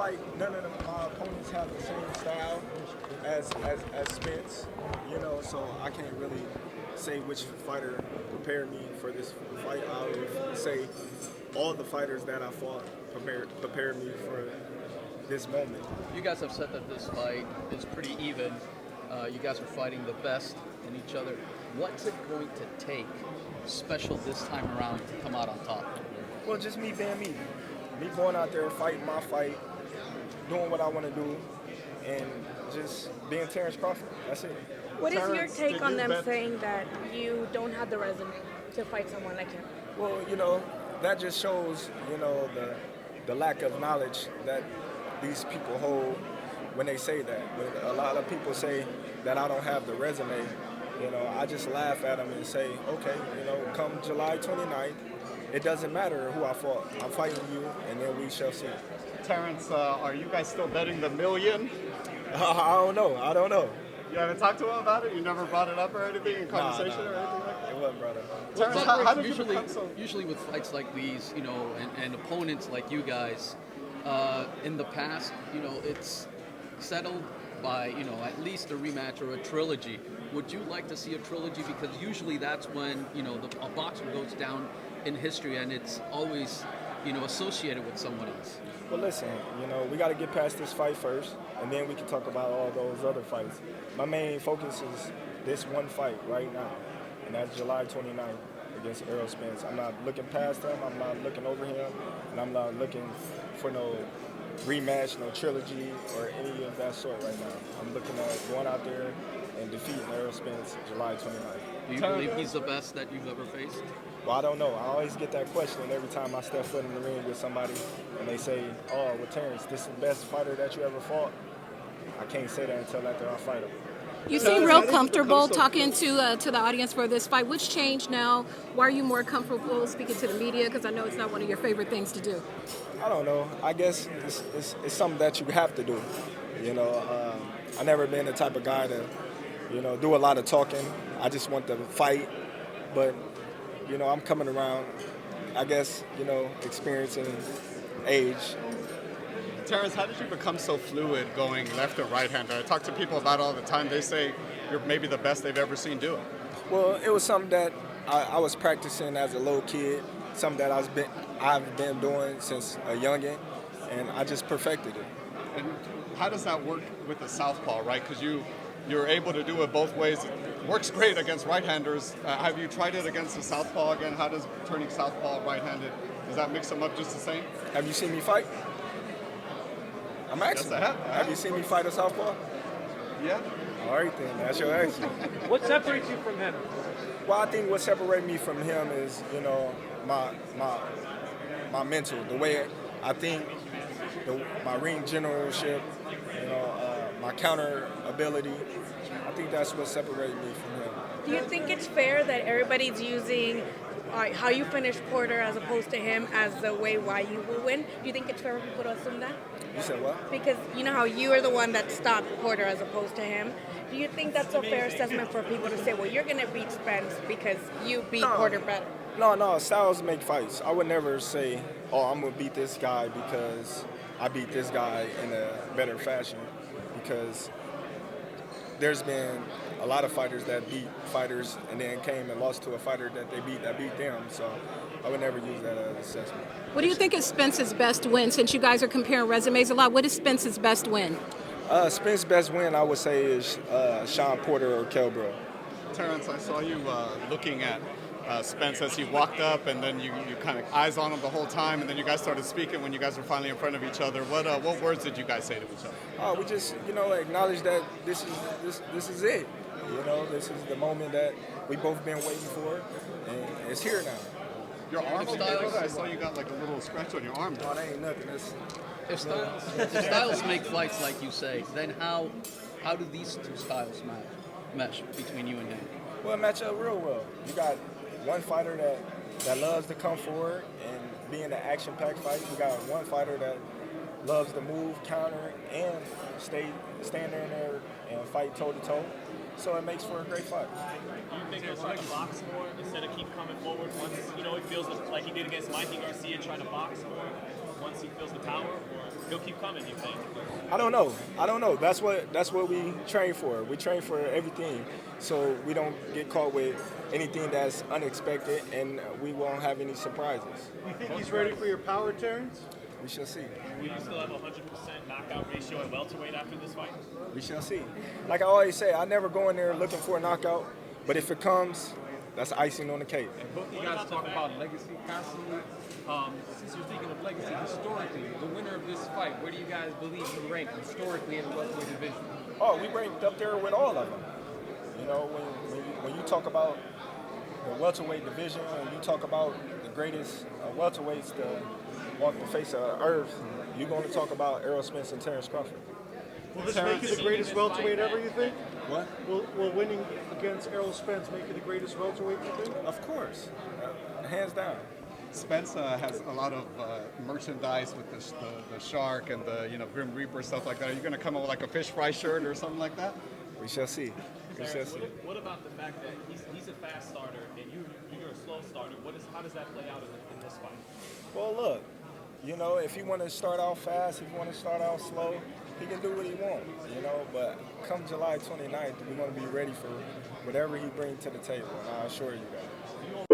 like none of my opponents have the same style as Spence, so I can't really say which fighter prepared me for this fight. I would say all the fighters that I fought prepared me for this moment. You guys have said that this fight is pretty even. You guys are fighting the best in each other. What's it going to take special this time around to come out on top? Well, just me being me. Me going out there, fighting my fight, doing what I want to do, and just being Terence Crawford. That's it. What is your Terrence, take did on you them bet- saying that you don't have the resume to fight someone like him? Well, that just shows, the lack of knowledge that these people hold when they say that. When a lot of people say that I don't have the resume, I just laugh at them and say, okay, come July 29th, it doesn't matter who I fought. I'm fighting you, and then we shall see. Terence, are you guys still betting the million? I don't know. You haven't talked to him about it? You never brought it up or anything in conversation or anything like that? It wasn't brought up. Terrence, how did you become so... Usually with fights like these, and opponents like you guys, in the past, it's settled by, at least a rematch or a trilogy. Would you like to see a trilogy? Because usually that's when, a boxer goes down in history and it's always, associated with someone else. Well, listen, we got to get past this fight first, and then we can talk about all those other fights. My main focus is this one fight right now, and that's July 29th against Errol Spence. I'm not looking past him. I'm not looking over him, and I'm not looking for no rematch, no trilogy, or any of that sort right now. I'm looking at going out there and defeating Errol Spence July 29th. Do you believe he's the best that you've ever faced? Well, I don't know. I always get that question every time I step foot in the ring with somebody, and they say, "Oh, well, Terence, this is the best fighter that you ever fought." I can't say that until after I fight him. You seem real comfortable talking to the audience for this fight. What's changed now? Why are you more comfortable speaking to the media? Because I know it's not one of your favorite things to do. I don't know. I guess it's something that you have to do. I've never been the type of guy to, do a lot of talking. I just want to fight. But, I'm coming around, I guess, experience and age. Terence, how did you become so fluid going left or right-hander? I talk to people about it all the time. They say you're maybe the best they've ever seen do it. Well, it was something that I was practicing as a little kid, something that I've been doing since a youngin', and I just perfected it. And how does that work with the southpaw, right? Because you're able to do it both ways. It works great against right-handers. Have you tried it against the southpaw again? How does turning southpaw right-handed, does that mix them up just the same? Have you seen me fight? I'm asking. Yes, I have. Have you seen me fight a southpaw? Yeah. All right, then. That's your answer. What separates you from him? Well, I think what separates me from him is, my mental, the way I think, my ring generalship, my counter ability. I think that's what separates me from him. Do you think it's fair that everybody's using how you finish Porter as opposed to him as the way why you will win? Do you think it's fair for people to assume that? You said what? Because you know how you are the one that stopped Porter as opposed to him. Do you think that's a fair assessment for people to say, well, you're going to beat Spence because you beat Porter better? No, styles make fights. I would never say, oh, I'm going to beat this guy because I beat this guy in a better fashion. Because there's been a lot of fighters that beat fighters and then came and lost to a fighter that beat them. So I would never use that as assessment. What do you think is Spence's best win? Since you guys are comparing resumes a lot, what is Spence's best win? Spence's best win, I would say, is Sean Porter or Kelbro. Terence, I saw you looking at Spence as he walked up, and then you kind of eyes on him the whole time, and then you guys started speaking when you guys were finally in front of each other. What words did you guys say to each other? We just, acknowledge that this is it. This is the moment that we both been waiting for, and it's here now. Your arm, I saw you got like a little scratch on your arm. No, that ain't nothing. If styles make fights, like you say, then how do these two styles mesh between you and him? Well, it match up real well. You got one fighter that loves to come forward and be in an action-packed fight. You got one fighter that loves to move, counter, and stand there and fight toe-to-toe. So it makes for a great fight. Do you think he'll try to box more instead of keep coming forward once, he feels like he did against Mikey Garcia, trying to box more? once he feels the power, or he'll keep coming, you think? I don't know. That's what we train for. We train for everything, so we don't get caught with anything that's unexpected, and we won't have any surprises. You think he's ready for your power, Terence? We shall see. Will you still have a 100% knockout ratio at welterweight after this fight? We shall see. Like I always say, I never go in there looking for a knockout, but if it comes, that's icing on the cake. Both of you guys talk about legacy constantly. Since you're thinking of legacy historically, the winner of this fight, where do you guys believe you rank historically in the welterweight division? Oh, we ranked up there with all of them. You know, when you talk about the welterweight division, when you talk about the greatest welterweights to walk the face of earth, you're going to talk about Errol Spence and Terence Crawford. Will this make you the greatest welterweight ever, you think? What? Will winning against Errol Spence make you the greatest welterweight, you think? Of course. Hands down. Spence has a lot of merchandise with the shark and the Grim Reaper stuff like that. Are you going to come up with like a fish fry shirt or something like that? We shall see. We shall see. What about the fact that he's a fast starter and you're a slow starter? How does that play out in this fight? Well, look, if you want to start out fast, if you want to start out slow, he can do what he wants, But come July 29th, we're going to be ready for whatever he brings to the table, and I assure you that.